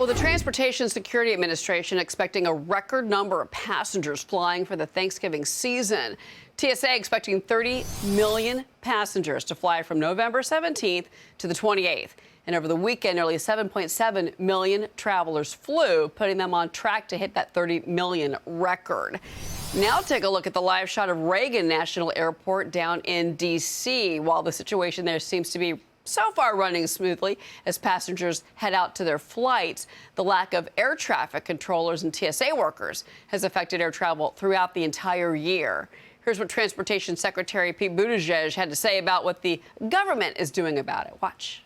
Well, the Transportation Security Administration expecting a record number of passengers flying for the Thanksgiving season. TSA expecting 30 million passengers to fly from November 17th to the 28th. And over the weekend, nearly 7.7 million travelers flew, putting them on track to hit that 30 million record. Now take a look at the live shot of Reagan National Airport down in D.C. While the situation there seems to be so far running smoothly as passengers head out to their flights, the lack of air traffic controllers and TSA workers has affected air travel throughout the entire year. Here's what Transportation Secretary Pete Buttigieg had to say about what the government is doing about it. Watch.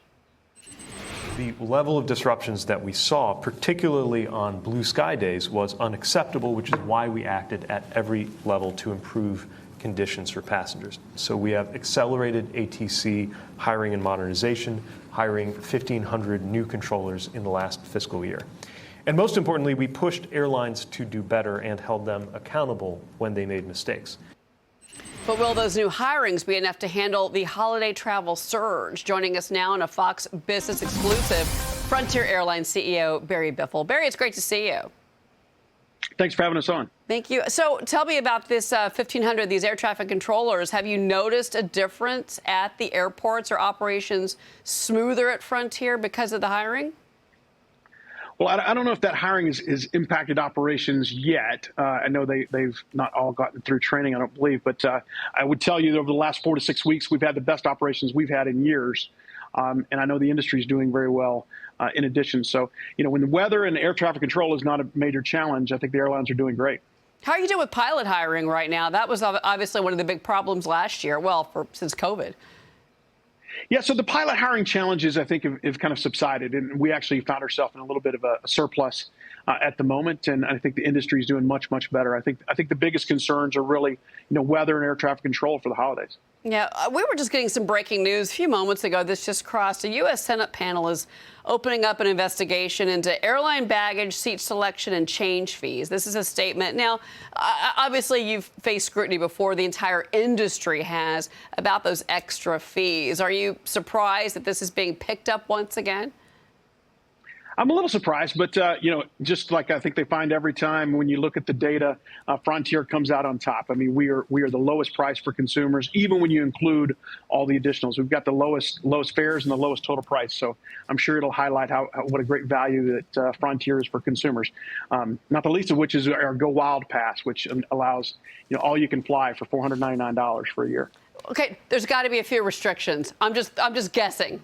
The level of disruptions that we saw, particularly on blue sky days, was unacceptable, which is why we acted at every level to improve conditions for passengers. So we have accelerated ATC hiring and modernization, hiring 1,500 new controllers in the last fiscal year. And most importantly, we pushed airlines to do better and held them accountable when they made mistakes. But will those new hirings be enough to handle the holiday travel surge? Joining us now in a Fox Business exclusive, Frontier Airlines CEO Barry Biffle. Barry, it's great to see you. Thanks for having us on. Thank you. So tell me about this 1,500, these air traffic controllers. Have you noticed a difference at the airports? Or operations smoother at Frontier because of the hiring? Well, I don't know if that hiring is impacted operations yet. I know they've not all gotten through training, I don't believe. But I would tell you that over the last 4 to 6 weeks, we've had the best operations we've had in years. And I know the industry is doing very well in addition. So, when the weather and air traffic control is not a major challenge, I think the airlines are doing great. How are you doing with pilot hiring right now? That was obviously one of the big problems last year, since COVID. Yeah, so the pilot hiring challenges, I think, have kind of subsided, and we actually found ourselves in a little bit of a surplus at the moment, and I think the industry is doing much, much better. I think the biggest concerns are really, weather and air traffic control for the holidays. Yeah, we were just getting some breaking news a few moments ago. This just crossed. A U.S. Senate panel is opening up an investigation into airline baggage, seat selection, and change fees. This is a statement. Now, obviously, you've faced scrutiny before. The entire industry has about those extra fees. Are you surprised that this is being picked up once again? I'm a little surprised, but, just like I think they find every time when you look at the data, Frontier comes out on top. I mean, we are the lowest price for consumers, even when you include all the additionals. We've got the lowest fares and the lowest total price. So I'm sure it'll highlight what a great value that Frontier is for consumers. Not the least of which is our Go Wild Pass, which allows, all you can fly for $499 for a year. Okay, there's got to be a few restrictions. I'm just guessing,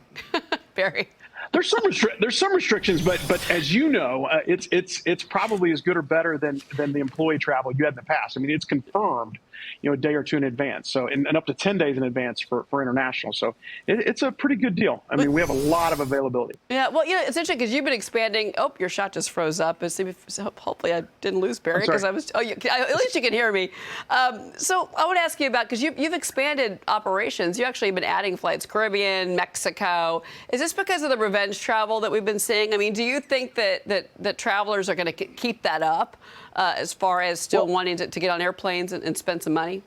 Barry. There's some restrictions, but as you know, it's probably as good or better than the employee travel you had in the past. I mean, it's confirmed, a day or two in advance. So and up to 10 days in advance for international. So it's a pretty good deal. I mean, we have a lot of availability. Yeah, well, it's interesting because you've been expanding. Oh, your shot just froze up. Hopefully I didn't lose Barry because I was. Oh, at least you can hear me. So I want to ask you about, because you've expanded operations. You actually have been adding flights, Caribbean, Mexico. Is this because of the revenge travel that we've been seeing? I mean, do you think that travelers are going to keep that up as far as still wanting to get on airplanes and spend some money?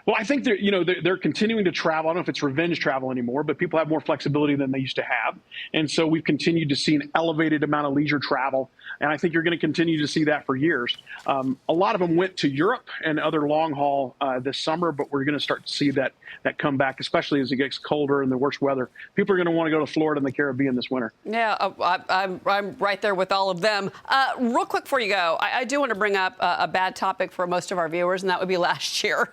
Well, I think they're continuing to travel. I don't know if it's revenge travel anymore, but people have more flexibility than they used to have. And so we've continued to see an elevated amount of leisure travel. And I think you're going to continue to see that for years. A lot of them went to Europe and other long haul this summer, but we're going to start to see that come back, especially as it gets colder and the worse weather. People are going to want to go to Florida and the Caribbean this winter. Yeah, I'm right there with all of them. Real quick before you go, I do want to bring up a bad topic for most of our viewers, and that would be last year.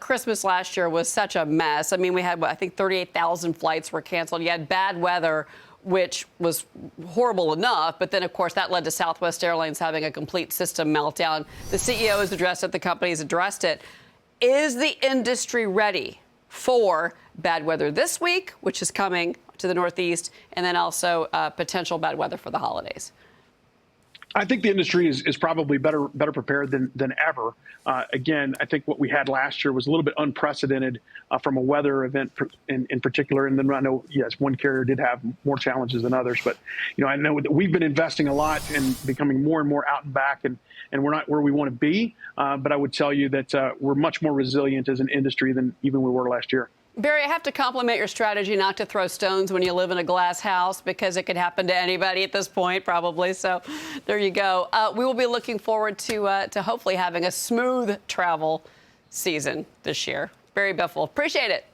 Christmas last year was such a mess. I mean, we had, I think 38,000 flights were canceled. You had bad weather, which was horrible enough. But then, of course, that led to Southwest Airlines having a complete system meltdown. The CEO has addressed it. The company has addressed it. Is the industry ready for bad weather this week, which is coming to the Northeast, and then also potential bad weather for the holidays? I think the industry is probably better prepared than ever. Again, I think what we had last year was a little bit unprecedented from a weather event in particular. And then I know, yes, one carrier did have more challenges than others. But, I know that we've been investing a lot and becoming more and more out and back, and we're not where we want to be. But I would tell you that we're much more resilient as an industry than even we were last year. Barry, I have to compliment your strategy not to throw stones when you live in a glass house, because it could happen to anybody at this point, probably. So there you go. We will be looking forward to hopefully having a smooth travel season this year. Barry Biffle, appreciate it.